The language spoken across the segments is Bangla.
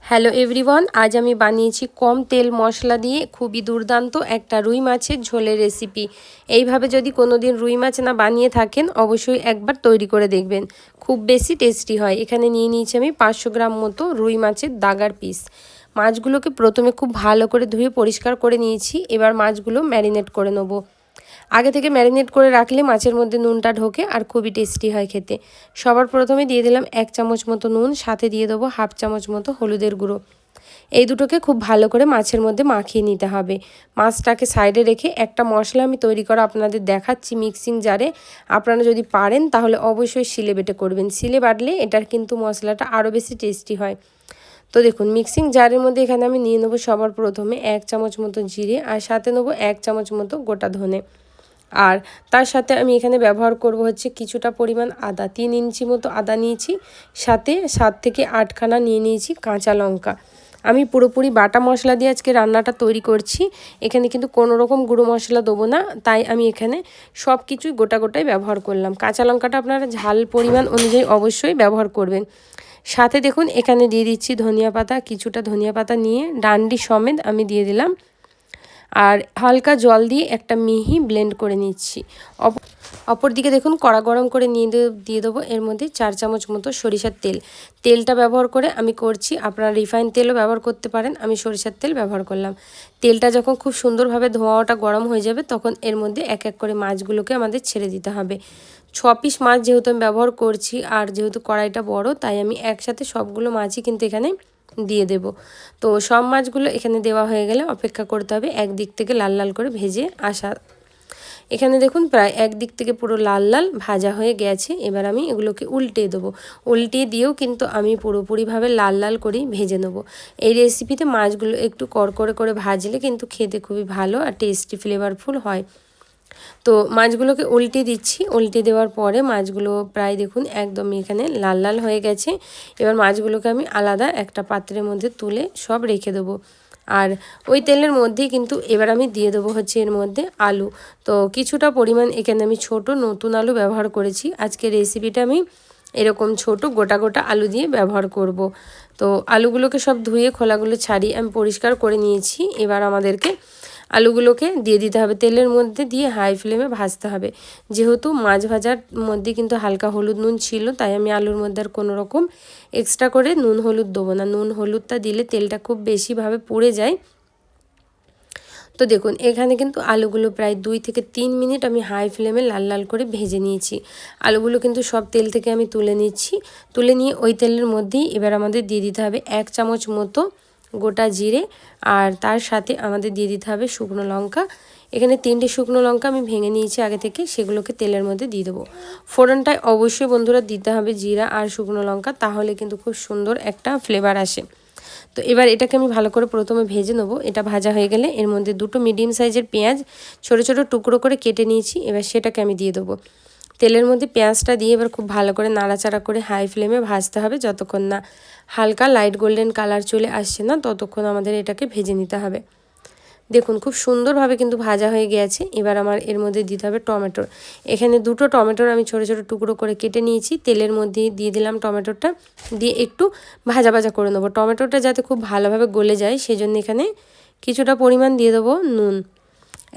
হ্যালো এভরিওয়ান, আজ আমি বানিয়েছি কম তেল মশলা দিয়ে খুবই দুর্দান্ত একটা রুই মাছের ঝোলের রেসিপি। এইভাবে যদি কোনো দিন রুই মাছ না বানিয়ে থাকেন অবশ্যই একবার তৈরি করে দেখবেন, খুব বেশি টেস্টি হয়। এখানে নিয়ে নিয়েছি আমি 500 গ্রাম মতো রুই মাছের দাগার পিস। মাছগুলোকে প্রথমে খুব ভালো করে ধুয়ে পরিষ্কার করে নিয়েছি। এবার মাছগুলো ম্যারিনেট করে নেবো। আগে থেকে ম্যারিনেট করে রাখলে মাছের মধ্যে নুনটা ঢোকে আর খুবই টেস্টি হয় খেতে। সবার প্রথমে দিয়ে দিলাম 1 চামচ মতো নুন, সাথে দিয়ে দেবো 1/2 চামচ মতো হলুদের গুঁড়ো। এই দুটোকে খুব ভালো করে মাছের মধ্যে মাখিয়ে নিতে হবে। মাছটাকে সাইডে রেখে একটা মশলা আমি তৈরি করা আপনাদের দেখাচ্ছি মিক্সিং জারে। আপনারা যদি পারেন তাহলে অবশ্যই শিলে বেটে করবেন। শিলে বাটলে এটার কিন্তু মশলাটা আরও বেশি টেস্টি হয়। তো দেখুন, মিক্সিং জারের মধ্যে এখানে আমি নিয়ে নেবো সবার প্রথমে 1 চামচ মতো জিরে, আর সাথে নেবো 1 চামচ মতো গোটা ধনে। আর তার সাথে আমি এখানে ব্যবহার করব হচ্ছে কিছুটা পরিমাণ আদা, 3 ইঞ্চি মতো আদা নিয়েছি। সাথে 7 থেকে 8খানা নিয়ে নিয়েছি কাঁচা লঙ্কা। আমি পুরোপুরি বাটা মশলা দিয়ে আজকে রান্নাটা তৈরি করছি। এখানে কিন্তু কোনো রকম গুঁড়ো মশলা দেবো না, তাই আমি এখানে সব কিছুই গোটাই ব্যবহার করলাম। কাঁচা লঙ্কাটা আপনারা ঝাল পরিমাণ অনুযায়ী অবশ্যই ব্যবহার করবেন। সাথে দেখুন এখানে দিয়ে দিচ্ছি ধনিয়া পাতা, কিছুটা ধনিয়া পাতা নিয়ে ডান্ডি সমেত আমি দিয়ে দিলাম। আর হালকা জল দিয়ে একটা মিহি ব্লেন্ড করে নিচ্ছি। অপরদিকে দেখুন কড়া গরম করে দিয়ে দেবো এর মধ্যে 4 চামচ মতো সরিষার তেল। তেলটা ব্যবহার করে আমি করছি, আপনারা রিফাইন তেলও ব্যবহার করতে পারেন, আমি সরিষার তেল ব্যবহার করলাম। তেলটা যখন খুব সুন্দরভাবে ধোঁয়াটা গরম হয়ে যাবে তখন এর মধ্যে এক এক করে মাছগুলোকে আমাদের ছেড়ে দিতে হবে। 6 পিস মাছ যেহেতু আমি ব্যবহার করছি, আর যেহেতু কড়াইটা বড় তাই আমি একসাথে সবগুলো মাছই কিন্তু এখানে দিয়ে দেব। তো সব মাছগুলো এখানে দেওয়া হয়ে গেলে অপেক্ষা করতে হবে একদিক থেকে লাল লাল করে ভেজে আসা। এখানে দেখুন প্রায় একদিক থেকে পুরো লাল লাল ভাজা হয়ে গেছে। এবার আমি এগুলোকে উল্টে দেবো। উল্টে দিয়েও কিন্তু আমি পুরোপুরিভাবে লাল লাল করেই ভেজে নেব। এই রেসিপিতে মাছগুলো একটু কড়কড়ে করে ভাজলে কিন্তু খেতে খুবই ভালো আর টেস্টি ফ্লেভারফুল হয়। তো মাছগুলোকে উল্টে দিচ্ছি। উল্টে দেওয়ার পরে মাছগুলো প্রায় দেখুন একদমই এখানে লাল লাল হয়ে গেছে। এবার মাছগুলোকে আমি আলাদা একটা পাত্রের মধ্যে তুলে সব রেখে দেবো। আর ওই তেলের মধ্যেই কিন্তু এবার আমি দিয়ে দেবো হচ্ছে এর মধ্যে আলু। তো কিছুটা পরিমাণ এখানে আমি ছোট নতুন আলু ব্যবহার করেছি। আজকে রেসিপিটা আমি এরকম ছোট গোটা আলু দিয়ে ব্যবহার করব। তো আলুগুলোকে সব ধুয়ে খোলাগুলো ছাড়িয়ে আমি পরিষ্কার করে নিয়েছি। এবার আমাদেরকে আলুগুলোকে দিয়ে দিতে হবে, তেলের মধ্যে দিয়ে হাই ফ্লেমে ভাজতে হবে। যেহেতু মাছ ভাজার মধ্যে কিন্তু হালকা হলুদ নুন ছিল, তাই আমি আলুর মধ্যে আর কোনো রকম এক্সট্রা করে নুন হলুদ দেবো না। নুন হলুদটা দিলে তেলটা খুব বেশিভাবে পুড়ে যায়। তো দেখুন এখানে কিন্তু আলুগুলো প্রায় 2 থেকে 3 মিনিট আমি হাই ফ্লেমে লাল লাল করে ভেজে নিয়েছি। আলুগুলো কিন্তু সব তেল থেকে আমি তুলে নিচ্ছি। তুলে নিয়ে ওই তেলের মধ্যেই এবার আমাদের দিয়ে দিতে হবে 1 চামচ মতো গোটা জিরে, আর তার সাথে আমাদের দিয়ে দিতে হবে শুকনো লঙ্কা। এখানে 3টে শুকনো লঙ্কা আমি ভেঙে নিয়েছি আগে থেকে, সেগুলোকে তেলের মধ্যে দিয়ে দেবো। ফোড়নটায় অবশ্যই বন্ধুরা দিতে হবে জিরা আর শুকনো লঙ্কা, তাহলে কিন্তু খুব সুন্দর একটা ফ্লেভার আসে। তো এবার এটাকে আমি ভালো করে প্রথমে ভেজে নেবো। এটা ভাজা হয়ে গেলে এর মধ্যে 2টো মিডিয়াম সাইজের পেঁয়াজ ছোট ছোট টুকরো করে কেটে নিয়েছি। এবার সেটাকে আমি দিয়ে দেবো। তেলের মধ্যে পেঁয়াজটা দিয়ে এবার খুব ভালো করে নাড়াচাড়া করে হাই ফ্লেমে ভাজতে হবে, যতক্ষণ না হালকা লাইট গোল্ডেন কালার চলে আসছে না ততক্ষণ আমাদের এটাকে ভেজে নিতে হবে। দেখুন খুব সুন্দরভাবে কিন্তু ভাজা হয়ে গিয়েছে। এবার আমার এর মধ্যে দিতে হবে টমেটো। এখানে 2টো টমেটোর আমি ছোট ছোট টুকরো করে কেটে নিয়েছি। তেলের মধ্যে দিয়ে দিলাম টমেটোটা, দিয়ে একটু ভাজা করে নেবো। টমেটোটা যাতে খুব ভালোভাবে গলে যায় সেজন্য এখানে কিছুটা পরিমাণ দিয়ে দেবো নুন।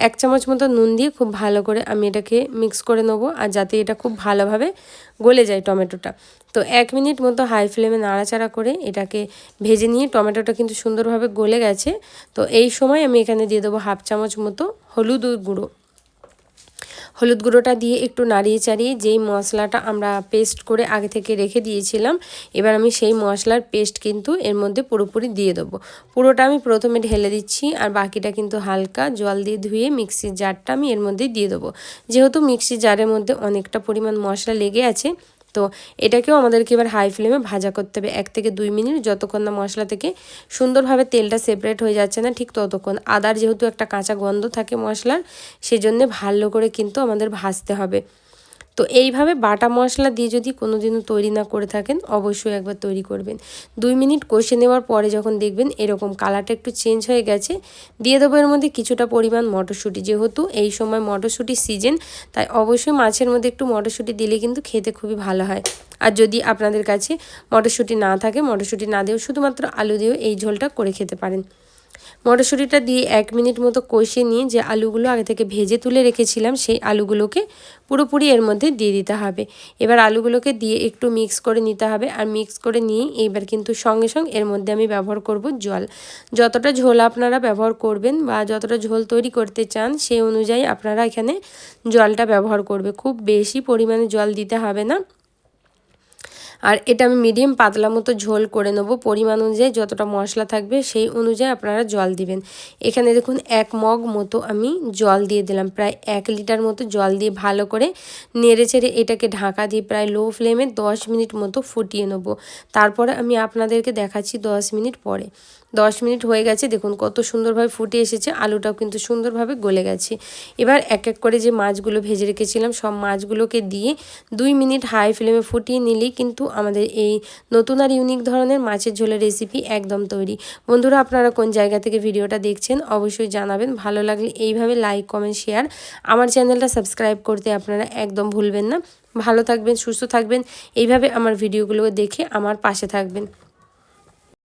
1 চামচ মতো নুন দিয়ে খুব ভালো করে আমি এটাকে মিক্স করে নেবো, আর যাতে এটা খুব ভালোভাবে গলে যায় টমেটোটা। তো 1 মিনিট মতো হাই ফ্লেমে নাড়াচাড়া করে এটাকে ভেজে নিয়ে টমেটোটা কিন্তু সুন্দরভাবে গলে গেছে। তো এই সময় আমি এখানে দিয়ে দেবো 1/2 চামচ মতো হলুদ গুঁড়ো। হলুদ গুঁড়োটা দিয়ে একটু নাড়িয়ে চাড়িয়ে যেই মশলাটা আমরা পেস্ট করে আগে থেকে রেখে দিয়েছিলাম, এবার আমি সেই মশলার পেস্ট কিন্তু এর মধ্যে পুরোপুরি দিয়ে দেবো। পুরোটা আমি প্রথমে ঢেলে দিচ্ছি, আর বাকিটা কিন্তু হালকা জল দিয়ে ধুয়ে মিক্সির জারটা আমি এর মধ্যে দিয়ে দেবো। যেহেতু মিক্সির জারের মধ্যে অনেকটা পরিমাণ মশলা লেগে আছে, তো এটাকেও আমাদেরকে এবার হাই ফ্লেমে ভাজা করতে হবে 1 থেকে 2 মিনিট, যতক্ষণ না মশলা থেকে সুন্দরভাবে তেলটা সেপারেট হয়ে যাচ্ছে না ঠিক ততক্ষণ। আদার যেহেতু একটা কাঁচা গন্ধ থাকে মশলার, সেজন্য ভালো করে কিন্তু আমাদের ভাজতে হবে। তো এইভাবে বাটা মশলা দিয়ে যদি কোনো দিনও তৈরি না করে থাকেন অবশ্যই একবার তৈরি করবেন। 2 মিনিট কষে নেওয়ার পরে যখন দেখবেন এরকম কালারটা একটু চেঞ্জ হয়ে গেছে, দিয়ে দেবো এর মধ্যে কিছুটা পরিমাণ মটরশুঁটি। যেহেতু এই সময় মটরশুঁটির সিজন, তাই অবশ্যই মাছের মধ্যে একটু মটরশুঁটি দিলে কিন্তু খেতে খুবই ভালো হয়। আর যদি আপনাদের কাছে মটরশুঁটি না থাকে, মটরশুঁটি না দিয়েও শুধুমাত্র আলু দিয়েও এই ঝোলটা করে খেতে পারেন। মটরশুঁটিটা দিয়ে 1 মিনিট মতো কষিয়ে নিয়ে যে আলুগুলো আগে থেকে ভেজে তুলে রেখেছিলাম সেই আলুগুলোকে পুরোপুরি এর মধ্যে দিয়ে দিতে হবে। এবার আলুগুলোকে দিয়ে একটু মিক্স করে নিতে হবে। আর মিক্স করে নিয়ে এইবার কিন্তু সঙ্গে সঙ্গে এর মধ্যে আমি ব্যবহার করব জল। যতটা ঝোল আপনারা ব্যবহার করবেন বা যতটা ঝোল তৈরি করতে চান সেই অনুযায়ী আপনারা এখানে জলটা ব্যবহার করবে। খুব বেশি পরিমাণে জল দিতে হবে না। আর এটা আমি মিডিয়াম পাতলা মতো ঝোল করে নেব। পরিমাণ অনুযায়ী যতটা মশলা থাকবে সেই অনুযায়ী আপনারা জল দিবেন। এখানে দেখুন 1 মগ মতো আমি জল দিয়ে দিলাম, প্রায় 1 লিটার মতো জল দিয়ে ভালো করে নেড়েচেড়ে এটাকে ঢাকা দিয়ে প্রায় লো ফ্লেমে 10 মিনিট মতো ফুটিয়ে নেব। তারপরে আমি আপনাদেরকে দেখাচ্ছি 10 মিনিট পরে। 10 মিনিট হয়ে গেছে, দেখুন কত সুন্দরভাবে ফুটে এসেছে, আলুটাও কিন্তু সুন্দরভাবে গলে গেছে। এবার এক এক করে যে মাছগুলো ভেজে রেখেছিলাম সব মাছগুলোকে দিয়ে 2 মিনিট হাই ফ্লেমে ফুটিয়ে নিলেই কিন্তু আমাদের এই নতুন আর ইউনিক ধরনের মাছের ঝোলের রেসিপি একদম তৈরি। বন্ধুরা, আপনারা কোন জায়গা থেকে ভিডিওটা দেখছেন অবশ্যই জানাবেন। ভালো লাগলে এইভাবে লাইক, কমেন্ট, শেয়ার, আমার চ্যানেলটা সাবস্ক্রাইব করতে আপনারা একদম ভুলবেন না। ভালো থাকবেন, সুস্থ থাকবেন, এইভাবে আমার ভিডিওগুলো দেখে আমার পাশে থাকবেন।